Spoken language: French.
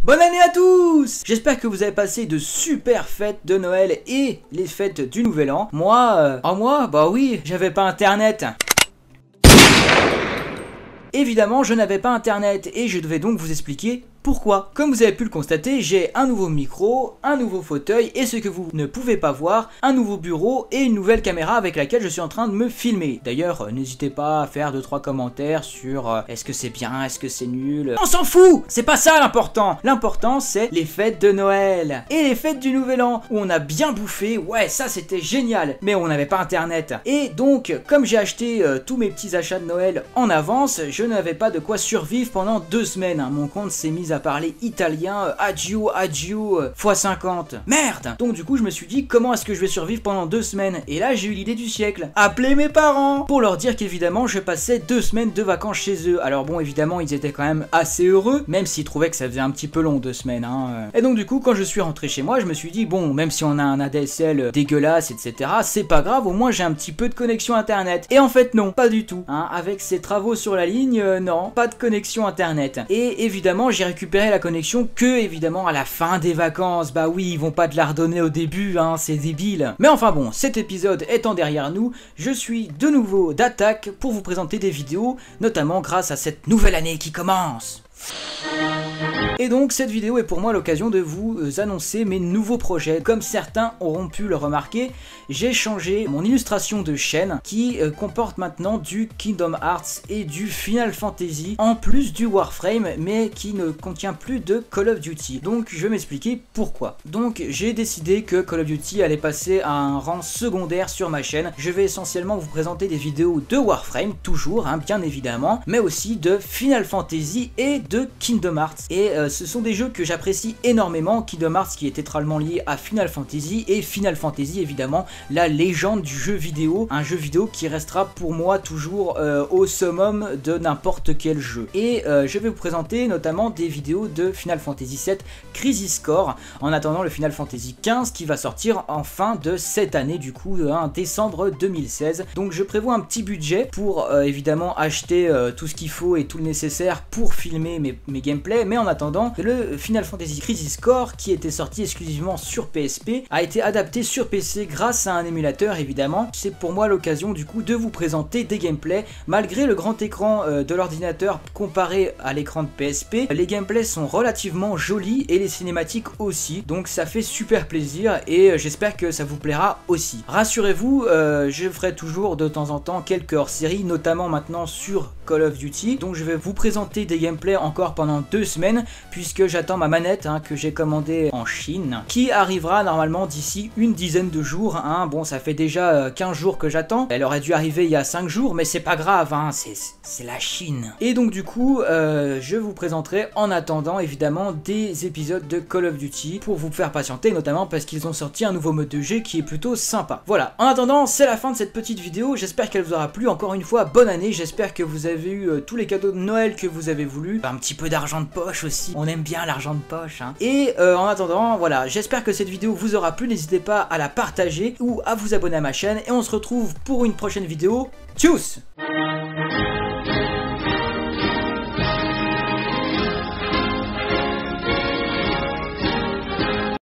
Bonne année à tous! J'espère que vous avez passé de super fêtes de Noël et les fêtes du Nouvel An. Moi, bah oui, j'avais pas internet. Évidemment, je n'avais pas internet et je devais donc vous expliquer pourquoi. Comme vous avez pu le constater, j'ai un nouveau micro, un nouveau fauteuil et ce que vous ne pouvez pas voir, un nouveau bureau et une nouvelle caméra avec laquelle je suis en train de me filmer. D'ailleurs, n'hésitez pas à faire 2-3 commentaires sur est-ce que c'est bien, est-ce que c'est nul. On s'en fout! C'est pas ça l'important! L'important c'est les fêtes de Noël et les fêtes du Nouvel An où on a bien bouffé, ouais ça c'était génial, mais on n'avait pas internet. Et donc, comme j'ai acheté tous mes petits achats de Noël en avance, je n'avais pas de quoi survivre pendant 2 semaines. Mon compte s'est mis à parler italien, adieu, x50. Merde! Donc du coup je me suis dit comment est-ce que je vais survivre pendant 2 semaines? Et là j'ai eu l'idée du siècle. Appeler mes parents! Pour leur dire qu'évidemment je passais 2 semaines de vacances chez eux. Alors bon évidemment ils étaient quand même assez heureux, même s'ils trouvaient que ça faisait un petit peu long 2 semaines. Et donc du coup quand je suis rentré chez moi je me suis dit bon même si on a un ADSL dégueulasse etc c'est pas grave, au moins j'ai un petit peu de connexion internet. Et en fait non, pas du tout. Avec ces travaux sur la ligne, non, pas de connexion internet. Et évidemment j'ai récupéré la connexion que évidemment à la fin des vacances. Bah oui, ils vont pas te la redonner au début, c'est débile. Mais enfin bon, cet épisode étant derrière nous, je suis de nouveau d'attaque pour vous présenter des vidéos, notamment grâce à cette nouvelle année qui commence. Et donc cette vidéo est pour moi l'occasion de vous annoncer mes nouveaux projets. Comme certains auront pu le remarquer, j'ai changé mon illustration de chaîne qui comporte maintenant du Kingdom Hearts et du Final Fantasy en plus du Warframe, mais qui ne contient plus de Call of Duty. Donc je vais m'expliquer pourquoi. Donc j'ai décidé que Call of Duty allait passer à un rang secondaire sur ma chaîne. Je vais essentiellement vous présenter des vidéos de Warframe, toujours bien évidemment, mais aussi de Final Fantasy et de Kingdom Hearts. Et ce sont des jeux que j'apprécie énormément. Kingdom Hearts qui est étroitement lié à Final Fantasy, et Final Fantasy évidemment la légende du jeu vidéo, un jeu vidéo qui restera pour moi toujours au summum de n'importe quel jeu. Et je vais vous présenter notamment des vidéos de Final Fantasy VII Crisis Core en attendant le Final Fantasy XV qui va sortir en fin de cette année, du coup en décembre 2016. Donc je prévois un petit budget pour évidemment acheter tout ce qu'il faut et tout le nécessaire pour filmer mes gameplays, mais en attendant, le Final Fantasy Crisis Core qui était sorti exclusivement sur PSP a été adapté sur PC grâce à un émulateur évidemment. C'est pour moi l'occasion du coup de vous présenter des gameplays. Malgré le grand écran de l'ordinateur comparé à l'écran de PSP, les gameplays sont relativement jolis et les cinématiques aussi, donc ça fait super plaisir et j'espère que ça vous plaira aussi. Rassurez-vous, je ferai toujours de temps en temps quelques hors-séries, notamment maintenant sur Call of Duty, donc je vais vous présenter des gameplays encore pendant 2 semaines puisque j'attends ma manette que j'ai commandée en Chine, qui arrivera normalement d'ici une dizaine de jours. Bon ça fait déjà 15 jours que j'attends, elle aurait dû arriver il y a 5 jours mais c'est pas grave, c'est la Chine. Et donc du coup je vous présenterai en attendant évidemment des épisodes de Call of Duty pour vous faire patienter, notamment parce qu'ils ont sorti un nouveau mode de jeu qui est plutôt sympa. Voilà, en attendant c'est la fin de cette petite vidéo, j'espère qu'elle vous aura plu. Encore une fois bonne année, j'espère que vous avez eu tous les cadeaux de Noël que vous avez voulu, un petit peu d'argent de poche aussi, on aime bien l'argent de poche Et en attendant voilà, j'espère que cette vidéo vous aura plu, n'hésitez pas à la partager ou à vous abonner à ma chaîne et on se retrouve pour une prochaine vidéo. Tchuss!